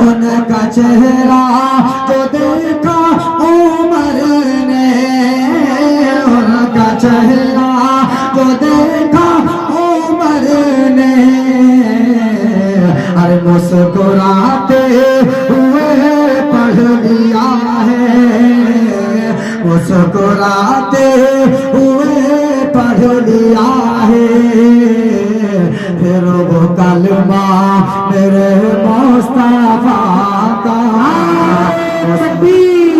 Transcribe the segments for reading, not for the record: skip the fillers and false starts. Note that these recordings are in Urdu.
ان کا چہرہ جو دیکھا عمر نے، ان کا چہرہ جو دیکھا عمر نے، ارے مسکراتے ہوئے پڑھ لیا ہے، مسکراتے ہوئے پڑھ لیا ہے، پھر وہ کلمہ میرے مصطفیٰ کا، تکبیر،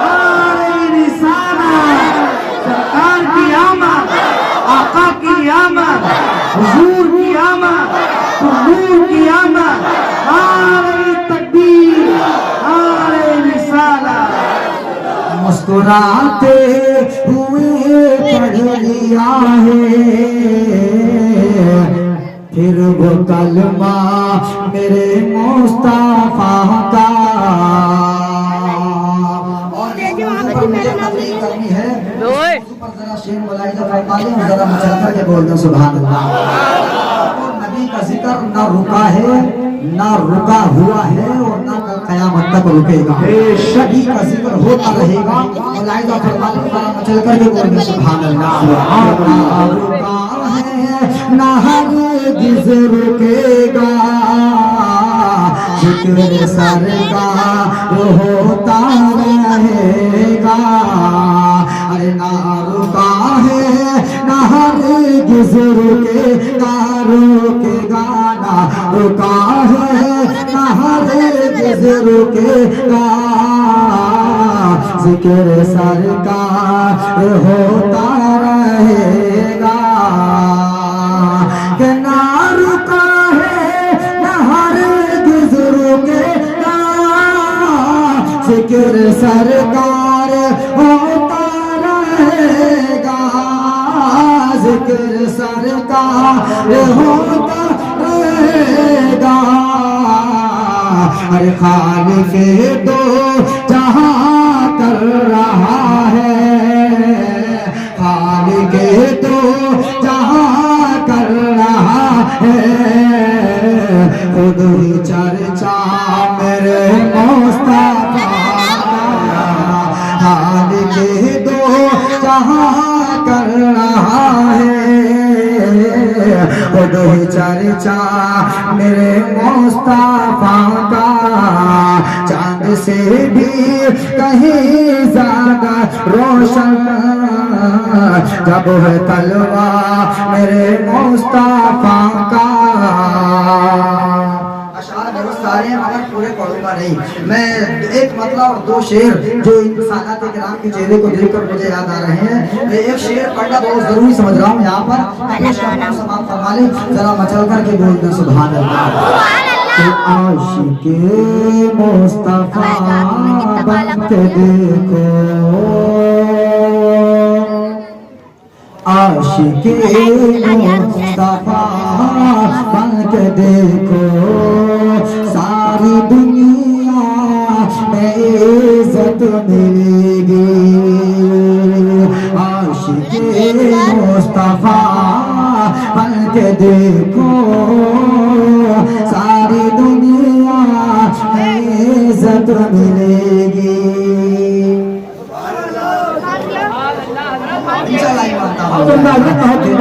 نعرہ رسالت، سرکار کی آمد، آقا کی آمد، حضور کی آمد، حضور کی آمد، نعرہ تکبیر، نعرہ رسالت، مسکراتے ہوئے پڑھ لیا ہے، پھر وہ کلمہ میرے مصطفیٰ کا۔ اور مجھے تقریر کرنی ہے، پر ذرا شیر ملاحظہ فرما لیں اور ذرا مچل کر کے بول دیں سبحان اللہ۔ اور نبی کا ذکر نہ رکا ہے، نہ رکا ہوا ہے، اور نہ قیامت تک رکے گا، نبی کا ذکر ہوتا رہے گا۔ ملاحظہ فرما لیں، ذرا مچل کر کے بول دیں سبحان اللہ۔ نہ رکا ہے، نہ ہرگز رکے گا، ذکر سرکار ہوتا رہے گا، ارے نہ رکا ہے، نہ ہرگز رکے گا، رکے گا، نہ رکا ہے، نہ ہرگز رکے گا، ذکر سرکار ہوتا رہے گا، کہ نہ رکا ہے، نہ ہرگز رکے گا، ذکر سرکار ہوتا رہے گا، ذکر سرکار ہوتا رہے گا، ہر خالق دو جہاں کر رہا ہے، خالق دو جہاں کر رہا ہے، خود ہی چرچا میرے مصطفیٰ کا، خالق دو جہاں کر رہا ہے، خود ہی چرچا میرے مصطفیٰ کا، چاند سے بھی کہیں زیادہ روشن جب ہے طلوع میرے مصطفیٰ کا۔ اشعار بہت سارے ہیں مگر پورے پڑھوں گا نہیں، میں ایک مطلب اور دو شعر جو انسانات کرام کے چہرے کو دیکھ کر مجھے یاد آ رہے ہیں، میں ایک شعر پڑھنا بہت ضروری سمجھ رہا ہوں یہاں پر، سماعت فرما لیں، ذرا مچل کر کے بول دیں سبحان اللہ۔ کہ عاشق مصطفیٰ بن کے دیکھو، عاشق مصطفیٰ بن کے دیکھو، ساری دنیا میں عزت ملے گی، عاشق مصطفیٰ بن کے دیکھو، ساری دنیا میں عزت ملے گی۔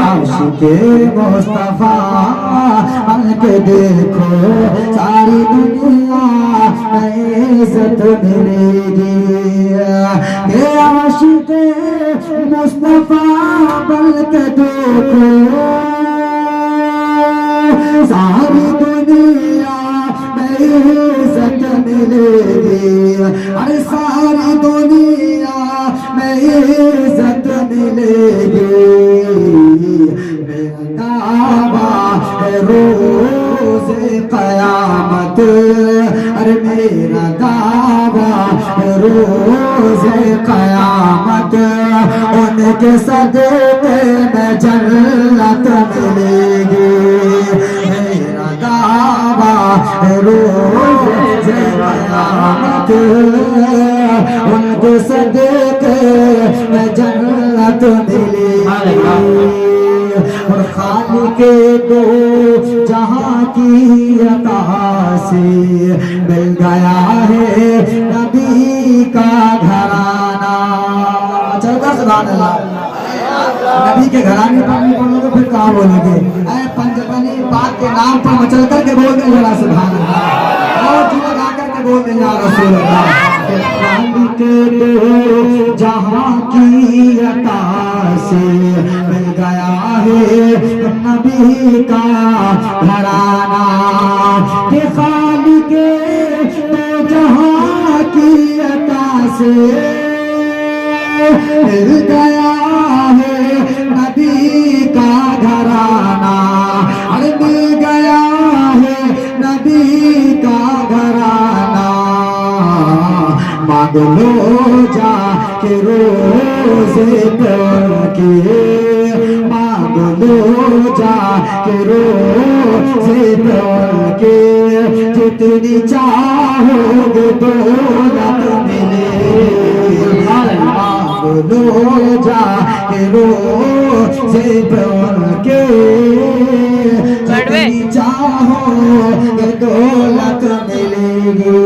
عاشق مصطفیٰ بن کے دیکھو، ساری دنیا میں عزت ملے گی، کہ عاشق مصطفیٰ بن کے دیکھو، ساری دنیا میں عزت ملے گی، ارے ساری دنیا میں عزت ملے گی، میرا دعویٰ ہے روز قیامت، ارے میرا دعویٰ ہے روز قیامت، ان کے صدقے میں جنت ملے گی، میرا دعویٰ ہے روز قیامت، ان کے صدقے میں جنت ملے گی، اور خالق دو جہاں کی عطا سے مل گیا ہے نبی کا گھرانہ. چل کر سبحان اللہ. نبی کے گھرانے پر نہیں بولو تو پھر کہاں بولو گے؟ اے پنجتنی پاک کے نام پر مچل کر کے بول دیں ذرا سبحان اللہ. اور جو لگا کر کے بول دیں یا رسول اللہ. خالق دو جہاں کی عطا سے مل گیا ہے نبی کا گھرانہ. کہ خالق دو جہاں کی عطا سے مل گیا ہے نبی کا گھرانہ. ارے مل گیا ہے نبی کا گھرانہ. مانگ لو جا کے روزے پر کے, مانگ لو جا کے روزے پر کے, جتنی چاہو گے دولت ملے. مانگ لو جا کے روزے پر کے, جتنی چاہو گے دولت ملے گی.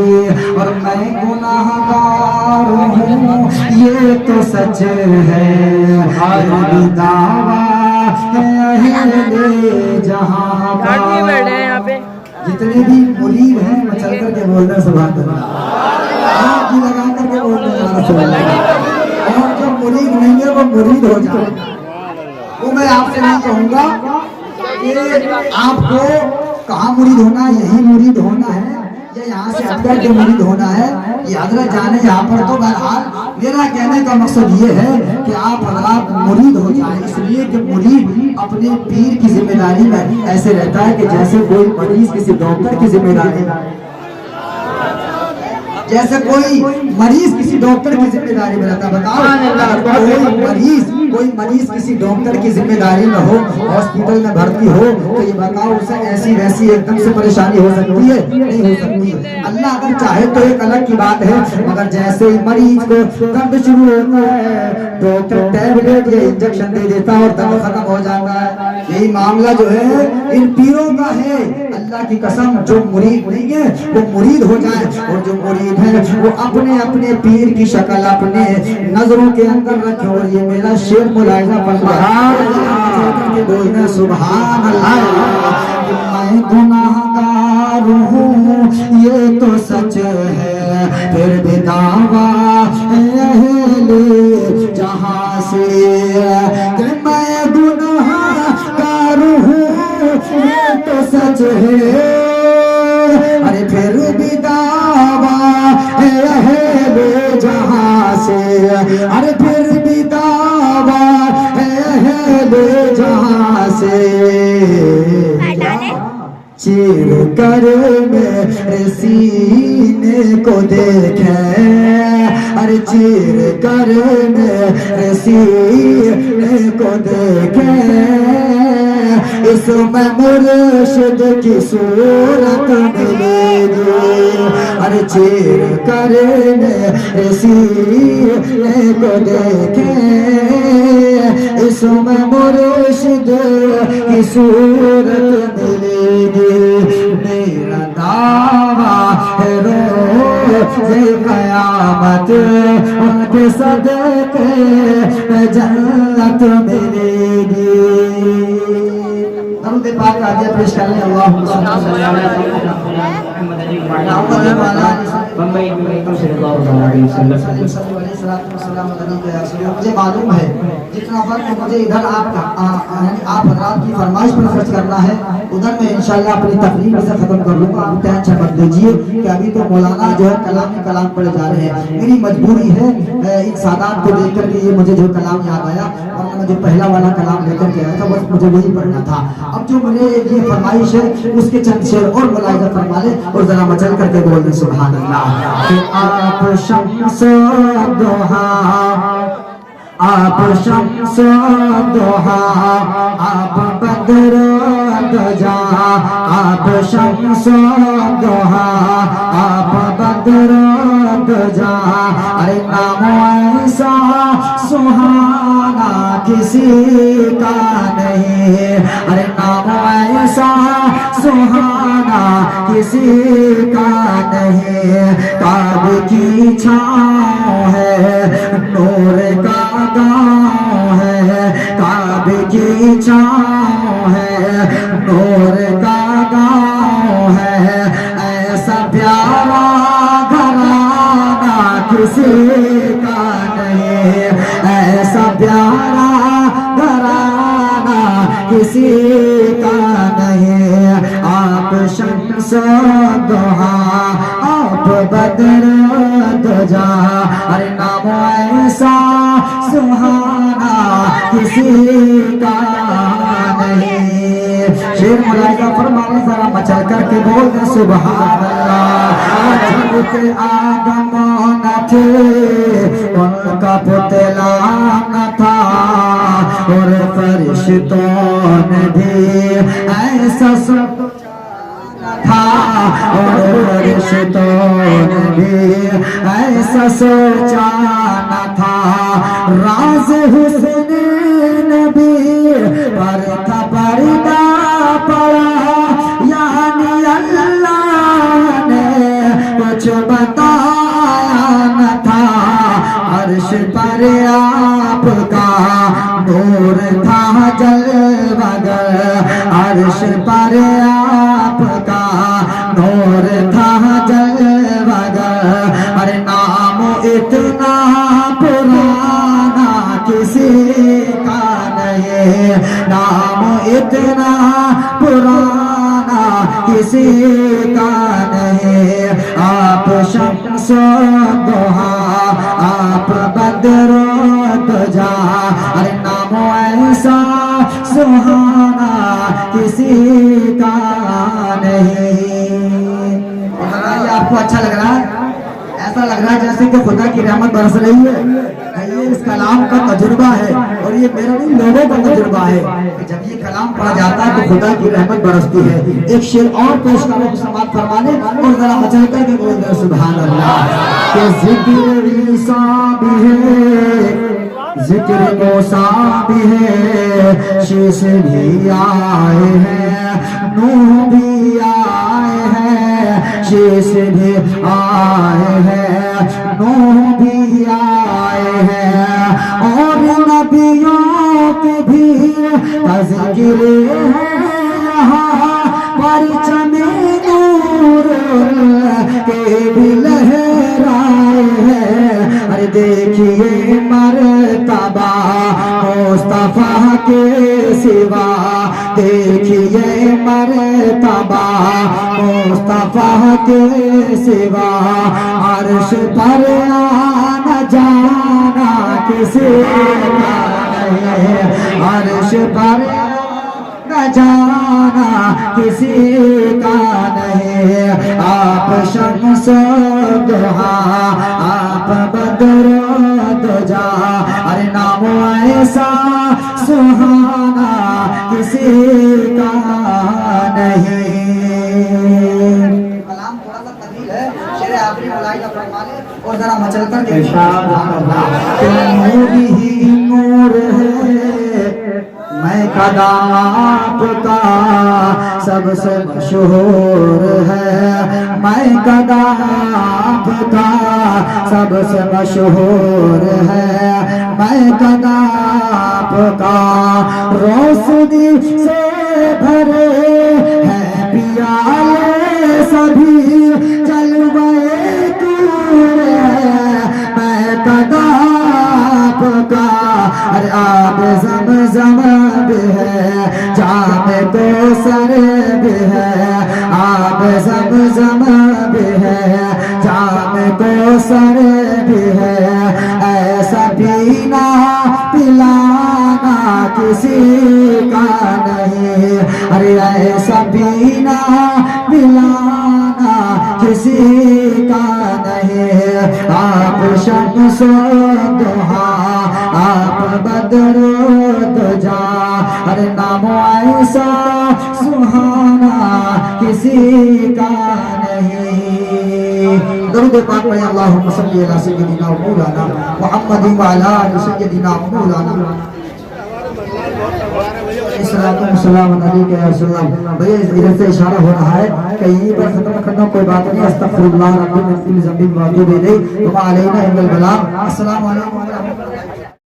اور میں گناہگار ہوں یہ تو سچ ہے, میری دعویٰ ہے اہل جہاں کا. جتنے بھی مرید ہیں مچل کر کے بولنا سبحان اللہ. آپ کی لگا کر کے بولنا یا رسول اللہ. اور جو مرید نہیں ہے وہ مرید ہو جائے. وہ میں آپ سے نہیں کہوں گا کہ آپ کو کہاں مرید ہونا ہے, یہی مرید ہونا ہے یا یہاں سے ہٹ کر کے مرید ہونا ہے, یہ حضرت جانے یہاں پر. تو بہرحال میرا کہنے کا مقصد یہ ہے کہ آپ حضرات مرید ہو جائیں, اس لیے کہ مرید اپنے پیر کی ذمہ داری میں ایسے رہتا ہے کہ جیسے کوئی مریض کسی ڈاکٹر کی ذمہ داری, جیسے کوئی مریض کسی ڈاکٹر کی ذمہ داری میں رہتا. بتاؤ کوئی مریض کسی ڈاکٹر کی ذمہ داری میں ہو, ہاسپٹل میں بھرتی ہو, تو یہ بتاؤ اسے ایسی ویسی ایک دم سے پریشانی ہو سکتی ہے؟ نہیں ہو سکتی. اللہ اگر چاہے تو ایک الگ کی بات ہے, مگر جیسے ہی مریض کو درد شروع ہوتا ہے ڈاکٹر ٹیبلٹ یا انجیکشن دے دیتا اور درد ختم ہو جاتا ہے. یہی معاملہ جو ہے ان پیروں کا ہے. اللہ کی قسم جو مرید نہیں ہے وہ مرید ہو جائے, اور جو مرید ہے وہ اپنے اپنے پیر کی شکل اپنے نظروں کے اندر رکھے. اور یہ میرا شعر ملاحظہ فرمائے بولنا سبحان اللہ. میں گناہگار ہوں یہ تو سچ ہے, پھر بھی دعویٰ ہے اہل جہاں سے کہ میں گناہگار ہوں یہ تو سچ ہے, ارے پھر بھی دعویٰ ہے اہل جہاں سے, ارے پھر بھی دعویٰ ہے اہل جہاں سے. چیر کر میرے سینے کو دیکھیں, ارے چیر کر میرے سینے کو دیکھیں, اس میں مرشد کی صورت ملے گی. ارے چیر کر میرے سینے کو دیکھیں, اس میں مرشد کی صورت ملے گی. میرا دعویٰ ہے روز قیامت ان کے صدقے میں جنت ملے گی. درود پاک آدیا پیش کر لیں. اللہم صلی مجھے معلوم ہے جتنا وقت مجھے ادھر آپ حضرات کی فرمائش پر خرچ کرنا ہے ادھر میں انشاءاللہ اپنی تقریر سے ختم کر لوں گا. آپ ٹینشن مت لیجیے کہ ابھی تو مولانا جو ہے کلام پڑھے جا رہے ہیں. میری مجبوری ہے ان سادات کو دیکھ کر کے یہ مجھے جو کلام یاد آیا, اور میں جو پہلا والا کلام لے کر کے آیا تھا بس مجھے وہی پڑھنا تھا. اب جو مجھے یہ فرمائش ہے اس کے چند شعر اور ملاحظہ فرما لے اور ذرا مچل کر کے بول دیں سبحان اللہ. کہ آپ شمس دوحا, آپ شمس دوحا, آپ بدر دجا, آپ شمس دوحا, آپ بدر دجا. ارے نام ایسا سہانا کسی کا نہیں، ارے نام ایسا سہانا کسی کا نہیں، کعبے کی چھاؤں ہے نور کا گاؤں ہے، کعبے کی چھاؤں ہے نور کا گاؤں ہے، ایسا پیارا گھرانہ کسی کا نہیں، ایسا پیارا گھرانہ کسی کا نہیں، آپ شمس دہا آپ بدر دجا، ارے نام ایسا سہانا کسی کا نہیں۔ شیر ملائکہ فرمانے ذرا مچل کر کے بول دے سبحان اللہ۔ جب کے آدم نہ تھے ان کا پتلا نہ تھا، اور فرشتوں نے بھی ایسا سوچا تھا، اور فرشتوں نے بھی ایسا سوچا نہ تھا، راز حسن نبی پر تھا پردہ پڑا، یعنی اللہ نے کچھ بتایا نہ تھا، عرش پر آپ کا نور تھا جلوہ گر، عرش پر آپ کا نور تھا جلوہ گر، ارے نام اتنا پرانا کسی کا نہیں، نام اتنا پرانا کسی کا نہیں، آپ شمس دہا آپ بدر دجا، ارے نام ایسا سہانا کسی کا نہیں۔ اور بتائیے آپ کو اچھا لگ رہا ہے؟ ایسا لگ رہا ہے جیسے کہ خدا کی رحمت برس رہی ہے؟ یہ اس کلام کا تجربہ ہے، اور یہ میرا نہیں لوگوں کا تجربہ ہے کہ جب یہ کلام پڑھا جاتا ہے تو خدا کی رحمت برستی ہے۔ ایک شعر اور پیش کرو سماعت فرمانے، اور ذرا مچل کر کے بول دیں سبحان اللہ۔ کہ ذکر عیسیٰ بھی ہے، ذکر موسیٰ بھی ہے، شیش بھی آئے ہیں، نوح بھی آئے ہیں، شیش بھی آئے ہیں، نوح بھی آئے ہیں، اور نبیوں کے بھی تذکر ہے یہاں، پرچم نور کے بھی لہرائے ہیں، ارے دیکھیے مرتبہ مصطفیٰ کے سوا، دیکھیے مرتبہ مصطفیٰ کے سوا، عرش پر آنا جانا کسی کا نہیں، عرش پر آنا جانا کسی کا نہیں، آپ شمس دہا آپ بدر دجا، ارے نام ایسا سہانا کسی کا نہیں۔ کلام تھوڑا سا طویل ہے، شعر آخری ملائکہ فرمانے، اور ذرا مچل کر کے سبحان اللہ۔ نور ہی نور ہے، میں قدا آپ کا سب سے مشہور ہے، میں قدا آپ کا سب سے مشہور ہے، میں قدا آپ کا روشنی سے بھرے ہیں پیالے سبھی جلوے نور ہے، میں قدا آپ کا، ارے آب زمزم بھی ہے، جام کوثر بھی ہے، آب زمزم بھی ہے، جام کوثر بھی ہے، ایسا پینا پلانا کسی کا نہیں، ارے ایسا پینا پلانا کسی کا نہیں، آپ شمس دہا آپ بدر دجا، ارے نام ایسا سہانا کسی کا نہیں۔ درود پاک پڑھیں، اللہم صلی علی سیدنا و مولانا محمد و علی آل سیدنا و مولانا السلام علیکم یا رسول اللہ. بھئی ادھر سے اشارہ ہو رہا ہے کہ یہیں پر ختم کرنا کوئی بات نہیں. استغفر اللہ ربی من کل ذنب و اتوب الیہ وما علینا الا البلاغ. السلام علیکم.